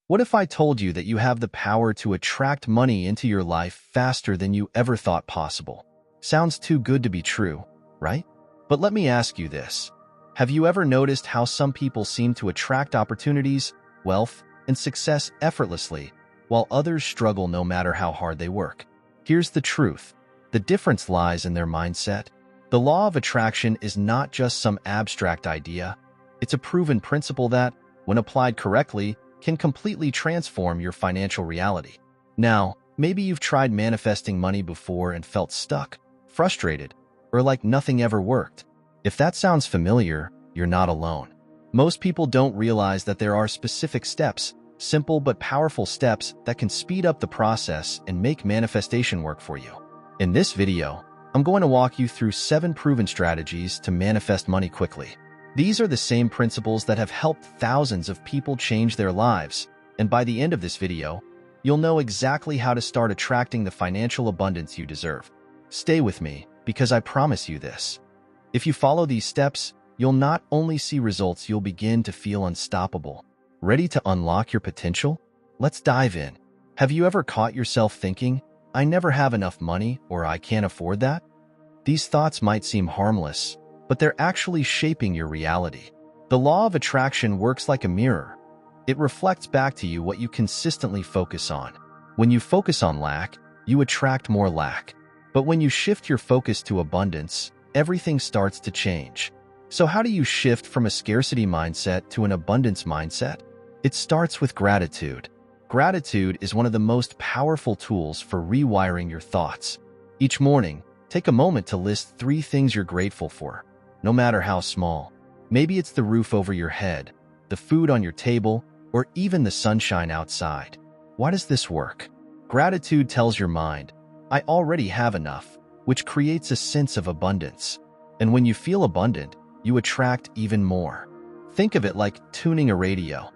What if I told you that you have the power to attract money into your life faster than you ever thought possible? Sounds too good to be true, right? But let me ask you this. Have you ever noticed how some people seem to attract opportunities, wealth, and success effortlessly, while others struggle no matter how hard they work? Here's the truth. The difference lies in their mindset. The law of attraction is not just some abstract idea. It's a proven principle that, when applied correctly, can completely transform your financial reality. Now, maybe you've tried manifesting money before and felt stuck, frustrated, or like nothing ever worked. If that sounds familiar, you're not alone. Most people don't realize that there are specific steps, simple but powerful steps that can speed up the process and make manifestation work for you. In this video, I'm going to walk you through 7 proven strategies to manifest money quickly. These are the same principles that have helped thousands of people change their lives, and by the end of this video, you'll know exactly how to start attracting the financial abundance you deserve. Stay with me, because I promise you this. If you follow these steps, you'll not only see results, you'll begin to feel unstoppable. Ready to unlock your potential? Let's dive in. Have you ever caught yourself thinking, I never have enough money, or I can't afford that? These thoughts might seem harmless, but they're actually shaping your reality. The law of attraction works like a mirror. It reflects back to you what you consistently focus on. When you focus on lack, you attract more lack. But when you shift your focus to abundance, everything starts to change. So how do you shift from a scarcity mindset to an abundance mindset? It starts with gratitude. Gratitude is one of the most powerful tools for rewiring your thoughts. Each morning, take a moment to list 3 things you're grateful for, no matter how small. Maybe it's the roof over your head, the food on your table, or even the sunshine outside. Why does this work? Gratitude tells your mind, I already have enough, which creates a sense of abundance. And when you feel abundant, you attract even more. Think of it like tuning a radio.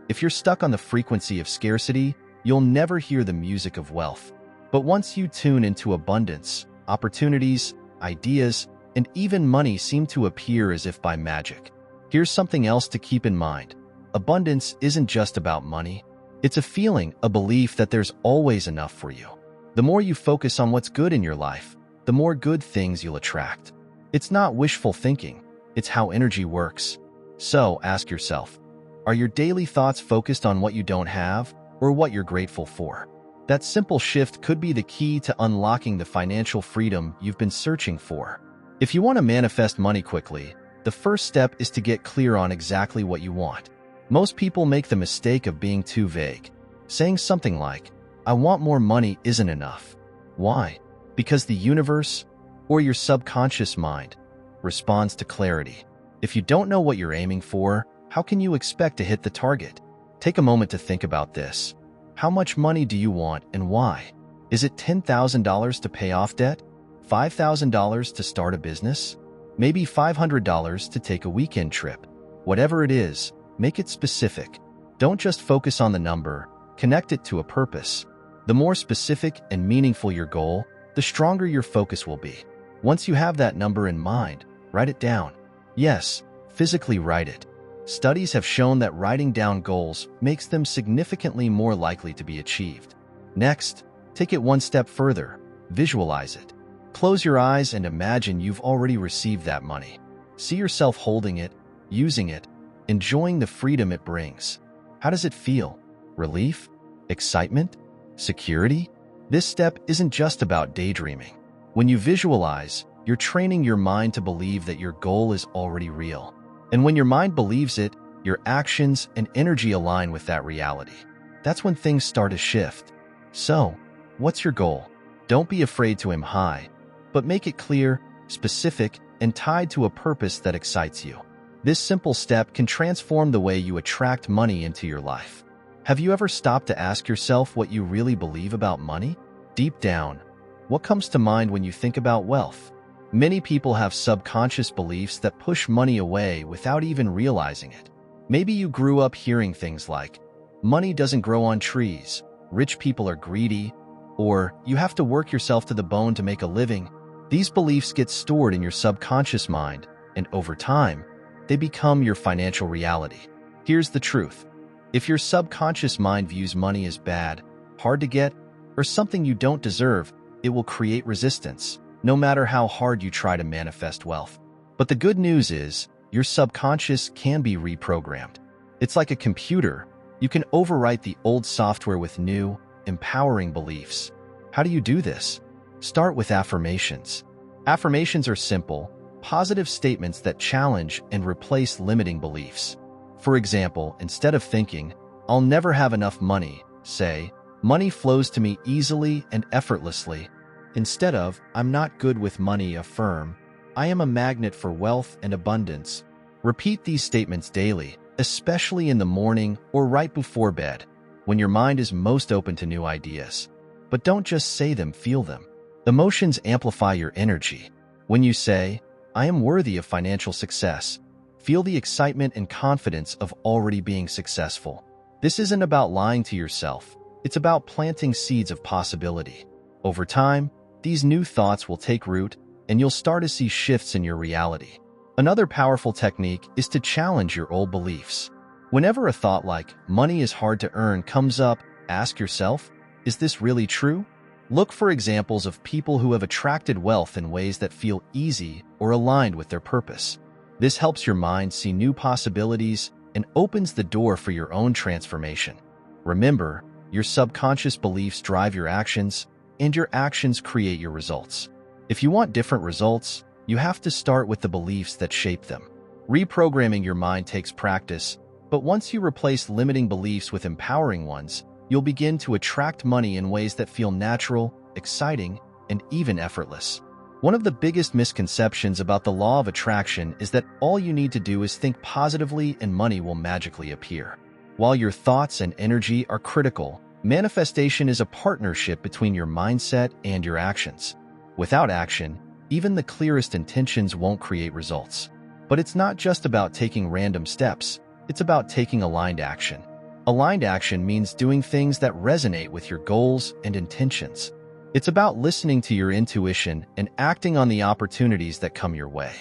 If you're stuck on the frequency of scarcity, you'll never hear the music of wealth. But once you tune into abundance, opportunities, ideas, and even money seem to appear as if by magic. Here's something else to keep in mind. Abundance isn't just about money. It's a feeling, a belief that there's always enough for you. The more you focus on what's good in your life, the more good things you'll attract. It's not wishful thinking. It's how energy works. So ask yourself, are your daily thoughts focused on what you don't have or what you're grateful for? That simple shift could be the key to unlocking the financial freedom you've been searching for. If you want to manifest money quickly, the first step is to get clear on exactly what you want. Most people make the mistake of being too vague. Saying something like, I want more money isn't enough. Why? Because the universe, or your subconscious mind, responds to clarity. If you don't know what you're aiming for, how can you expect to hit the target? Take a moment to think about this. How much money do you want and why? Is it $10,000 to pay off debt? $5,000 to start a business? Maybe $500 to take a weekend trip? Whatever it is, make it specific. Don't just focus on the number, connect it to a purpose. The more specific and meaningful your goal, the stronger your focus will be. Once you have that number in mind, write it down. Yes, physically write it. Studies have shown that writing down goals makes them significantly more likely to be achieved. Next, take it one step further. Visualize it. Close your eyes and imagine you've already received that money. See yourself holding it, using it, enjoying the freedom it brings. How does it feel? Relief? Excitement? Security? This step isn't just about daydreaming. When you visualize, you're training your mind to believe that your goal is already real. And when your mind believes it, your actions and energy align with that reality. That's when things start to shift. So, what's your goal? Don't be afraid to aim high, but make it clear, specific, and tied to a purpose that excites you. This simple step can transform the way you attract money into your life. Have you ever stopped to ask yourself what you really believe about money? Deep down, what comes to mind when you think about wealth? Many people have subconscious beliefs that push money away without even realizing it. Maybe you grew up hearing things like, money doesn't grow on trees, rich people are greedy, or you have to work yourself to the bone to make a living. These beliefs get stored in your subconscious mind, and over time, they become your financial reality. Here's the truth. If your subconscious mind views money as bad, hard to get, or something you don't deserve, it will create resistance, no matter how hard you try to manifest wealth. But the good news is, your subconscious can be reprogrammed. It's like a computer. You can overwrite the old software with new, empowering beliefs. How do you do this? Start with affirmations. Affirmations are simple, positive statements that challenge and replace limiting beliefs. For example, instead of thinking, "I'll never have enough money," say, "Money flows to me easily and effortlessly." Instead of, "I'm not good with money," affirm, "I am a magnet for wealth and abundance." Repeat these statements daily, especially in the morning or right before bed, when your mind is most open to new ideas. But don't just say them, feel them. Emotions amplify your energy. When you say, "I am worthy of financial success," feel the excitement and confidence of already being successful. This isn't about lying to yourself. It's about planting seeds of possibility. Over time, these new thoughts will take root, and you'll start to see shifts in your reality. Another powerful technique is to challenge your old beliefs. Whenever a thought like, "money is hard to earn," comes up, ask yourself, is this really true? Look for examples of people who have attracted wealth in ways that feel easy or aligned with their purpose. This helps your mind see new possibilities and opens the door for your own transformation. Remember, your subconscious beliefs drive your actions, and your actions create your results. If you want different results, you have to start with the beliefs that shape them. Reprogramming your mind takes practice, but once you replace limiting beliefs with empowering ones, you'll begin to attract money in ways that feel natural, exciting, and even effortless. One of the biggest misconceptions about the law of attraction is that all you need to do is think positively and money will magically appear. While your thoughts and energy are critical, manifestation is a partnership between your mindset and your actions. Without action, even the clearest intentions won't create results. But it's not just about taking random steps, it's about taking aligned action. Aligned action means doing things that resonate with your goals and intentions. It's about listening to your intuition and acting on the opportunities that come your way.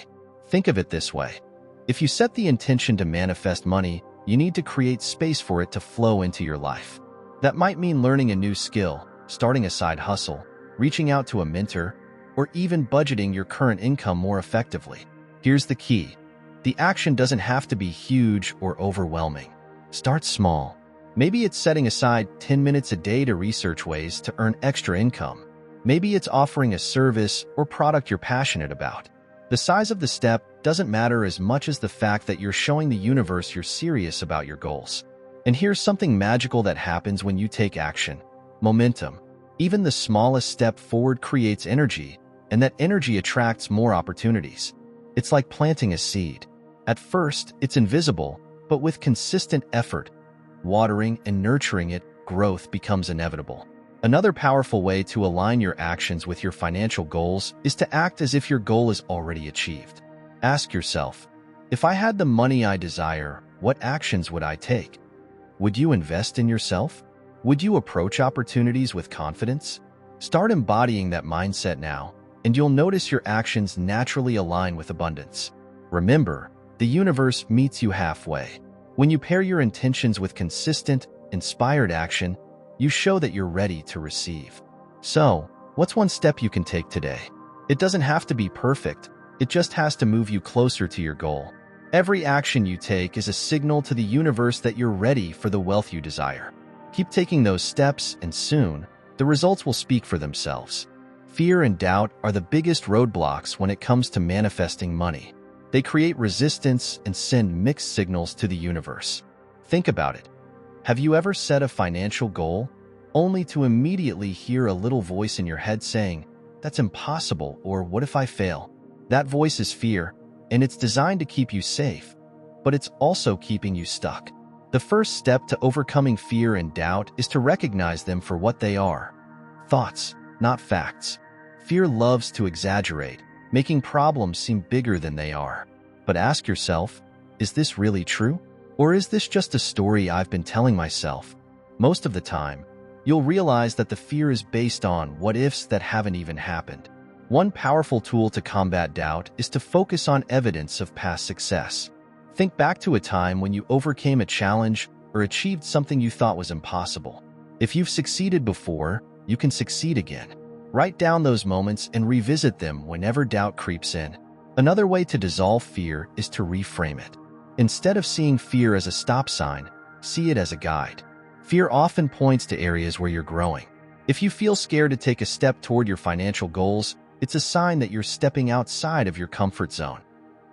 Think of it this way. If you set the intention to manifest money, you need to create space for it to flow into your life. That might mean learning a new skill, starting a side hustle, reaching out to a mentor, or even budgeting your current income more effectively. Here's the key. The action doesn't have to be huge or overwhelming. Start small. Maybe it's setting aside 10 minutes a day to research ways to earn extra income. Maybe it's offering a service or product you're passionate about. The size of the step doesn't matter as much as the fact that you're showing the universe you're serious about your goals. And here's something magical that happens when you take action. Momentum. Even the smallest step forward creates energy, and that energy attracts more opportunities. It's like planting a seed. At first, it's invisible, but with consistent effort, watering and nurturing it, growth becomes inevitable. Another powerful way to align your actions with your financial goals is to act as if your goal is already achieved. Ask yourself, if I had the money I desire, what actions would I take? Would you invest in yourself? Would you approach opportunities with confidence? Start embodying that mindset now, and you'll notice your actions naturally align with abundance. Remember, the universe meets you halfway. When you pair your intentions with consistent, inspired action, you show that you're ready to receive. So, what's one step you can take today? It doesn't have to be perfect. It just has to move you closer to your goal. Every action you take is a signal to the universe that you're ready for the wealth you desire. Keep taking those steps, and soon, the results will speak for themselves. Fear and doubt are the biggest roadblocks when it comes to manifesting money. They create resistance and send mixed signals to the universe. Think about it. Have you ever set a financial goal, only to immediately hear a little voice in your head saying, "That's impossible," or "What if I fail?" That voice is fear, and it's designed to keep you safe, but it's also keeping you stuck. The first step to overcoming fear and doubt is to recognize them for what they are. Thoughts, not facts. Fear loves to exaggerate, making problems seem bigger than they are. But ask yourself, is this really true? Or is this just a story I've been telling myself? Most of the time, you'll realize that the fear is based on what-ifs that haven't even happened. One powerful tool to combat doubt is to focus on evidence of past success. Think back to a time when you overcame a challenge or achieved something you thought was impossible. If you've succeeded before, you can succeed again. Write down those moments and revisit them whenever doubt creeps in. Another way to dissolve fear is to reframe it. Instead of seeing fear as a stop sign, see it as a guide. Fear often points to areas where you're growing. If you feel scared to take a step toward your financial goals, it's a sign that you're stepping outside of your comfort zone.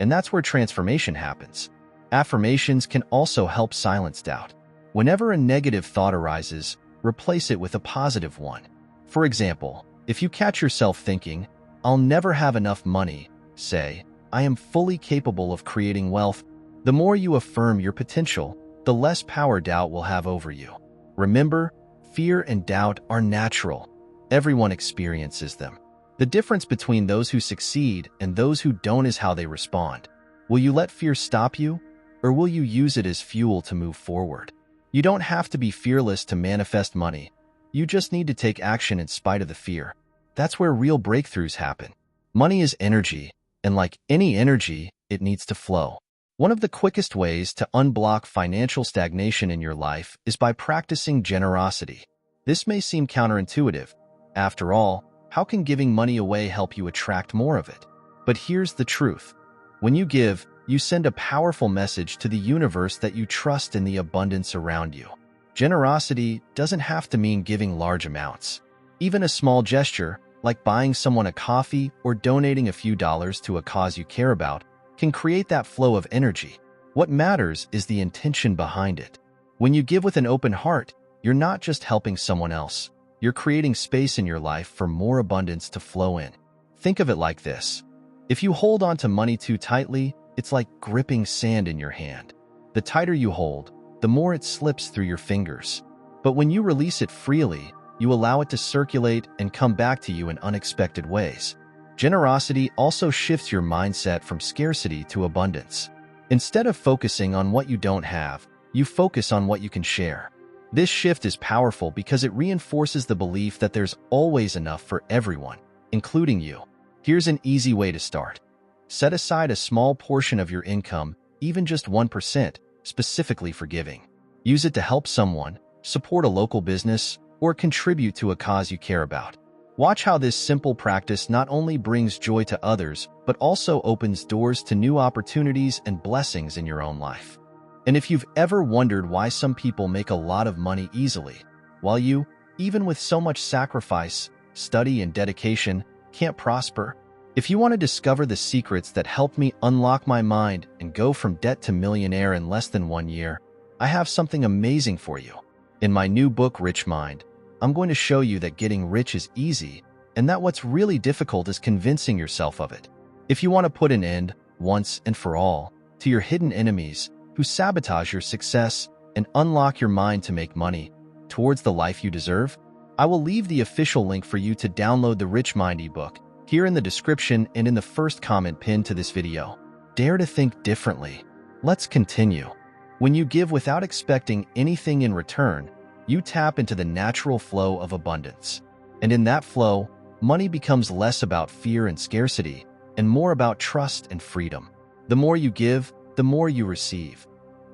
And that's where transformation happens. Affirmations can also help silence doubt. Whenever a negative thought arises, replace it with a positive one. For example, if you catch yourself thinking, "I'll never have enough money," say, "I am fully capable of creating wealth." The more you affirm your potential, the less power doubt will have over you. Remember, fear and doubt are natural. Everyone experiences them. The difference between those who succeed and those who don't is how they respond. Will you let fear stop you, or will you use it as fuel to move forward? You don't have to be fearless to manifest money. You just need to take action in spite of the fear. That's where real breakthroughs happen. Money is energy, and like any energy, it needs to flow. One of the quickest ways to unblock financial stagnation in your life is by practicing generosity. This may seem counterintuitive. After all, how can giving money away help you attract more of it? But here's the truth. When you give, you send a powerful message to the universe that you trust in the abundance around you. Generosity doesn't have to mean giving large amounts. Even a small gesture, like buying someone a coffee or donating a few dollars to a cause you care about, can create that flow of energy. What matters is the intention behind it. When you give with an open heart, you're not just helping someone else. You're creating space in your life for more abundance to flow in. Think of it like this. If you hold on to money too tightly, it's like gripping sand in your hand. The tighter you hold, the more it slips through your fingers. But when you release it freely, you allow it to circulate and come back to you in unexpected ways. Generosity also shifts your mindset from scarcity to abundance. Instead of focusing on what you don't have, you focus on what you can share. This shift is powerful because it reinforces the belief that there's always enough for everyone, including you. Here's an easy way to start. Set aside a small portion of your income, even just 1%, specifically for giving. Use it to help someone, support a local business, or contribute to a cause you care about. Watch how this simple practice not only brings joy to others, but also opens doors to new opportunities and blessings in your own life. And if you've ever wondered why some people make a lot of money easily, while you, even with so much sacrifice, study, and dedication, can't prosper, if you want to discover the secrets that helped me unlock my mind and go from debt to millionaire in less than 1 year, I have something amazing for you. In my new book, Rich Mind, I'm going to show you that getting rich is easy and that what's really difficult is convincing yourself of it. If you want to put an end, once and for all, to your hidden enemies who sabotage your success and unlock your mind to make money towards the life you deserve, I will leave the official link for you to download the Rich Mind ebook here in the description and in the first comment pinned to this video. Dare to think differently. Let's continue. When you give without expecting anything in return, you tap into the natural flow of abundance. And in that flow, money becomes less about fear and scarcity and more about trust and freedom. The more you give, the more you receive.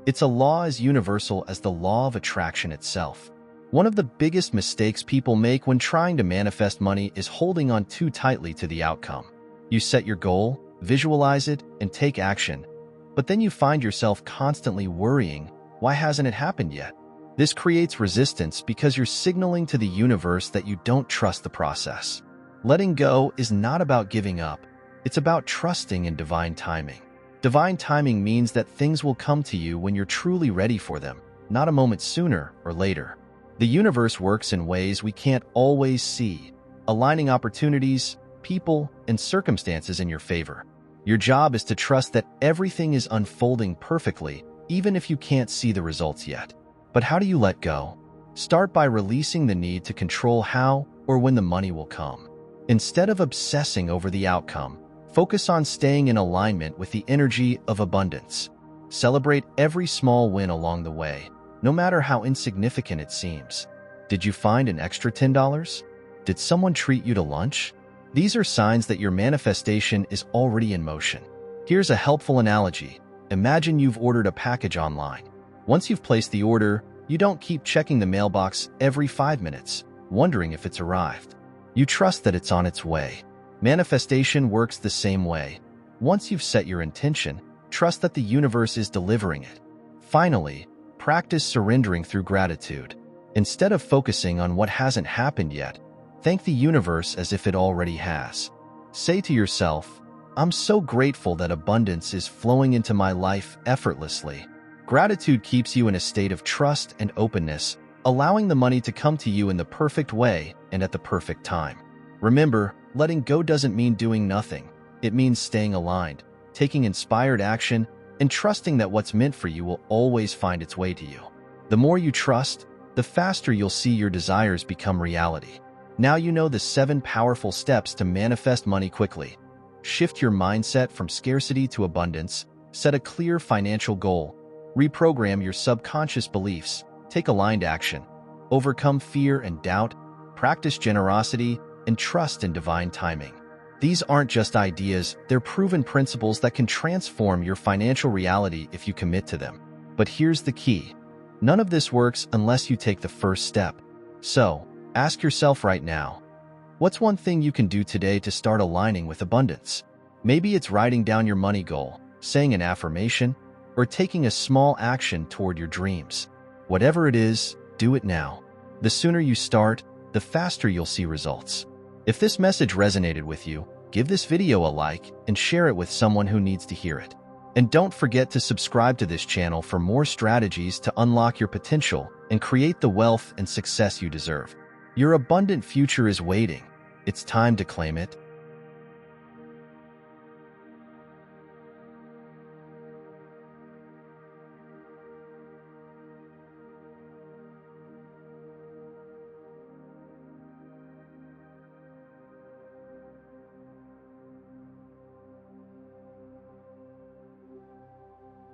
It's a law as universal as the law of attraction itself. One of the biggest mistakes people make when trying to manifest money is holding on too tightly to the outcome. You set your goal, visualize it, and take action, but then you find yourself constantly worrying, why hasn't it happened yet? This creates resistance because you're signaling to the universe that you don't trust the process. Letting go is not about giving up. It's about trusting in divine timing. Divine timing means that things will come to you when you're truly ready for them, not a moment sooner or later. The universe works in ways we can't always see, aligning opportunities, people, and circumstances in your favor. Your job is to trust that everything is unfolding perfectly, even if you can't see the results yet. But how do you let go? Start by releasing the need to control how or when the money will come. Instead of obsessing over the outcome, focus on staying in alignment with the energy of abundance. Celebrate every small win along the way, no matter how insignificant it seems. Did you find an extra $10? Did someone treat you to lunch? These are signs that your manifestation is already in motion. Here's a helpful analogy. Imagine you've ordered a package online. Once you've placed the order, you don't keep checking the mailbox every 5 minutes, wondering if it's arrived. You trust that it's on its way. Manifestation works the same way. Once you've set your intention, trust that the universe is delivering it. Finally, practice surrendering through gratitude. Instead of focusing on what hasn't happened yet, thank the universe as if it already has. Say to yourself, "I'm so grateful that abundance is flowing into my life effortlessly." Gratitude keeps you in a state of trust and openness, allowing the money to come to you in the perfect way and at the perfect time. Remember, letting go doesn't mean doing nothing. It means staying aligned, taking inspired action, and trusting that what's meant for you will always find its way to you. The more you trust, the faster you'll see your desires become reality. Now you know the 7 powerful steps to manifest money quickly. Shift your mindset from scarcity to abundance, set a clear financial goal, reprogram your subconscious beliefs, take aligned action, overcome fear and doubt, practice generosity, and trust in divine timing. These aren't just ideas, they're proven principles that can transform your financial reality if you commit to them. But here's the key. None of this works unless you take the first step. So, ask yourself right now, what's one thing you can do today to start aligning with abundance? Maybe it's writing down your money goal, saying an affirmation, or taking a small action toward your dreams. Whatever it is, do it now. The sooner you start, the faster you'll see results. If this message resonated with you, give this video a like and share it with someone who needs to hear it. And don't forget to subscribe to this channel for more strategies to unlock your potential and create the wealth and success you deserve. Your abundant future is waiting. It's time to claim it.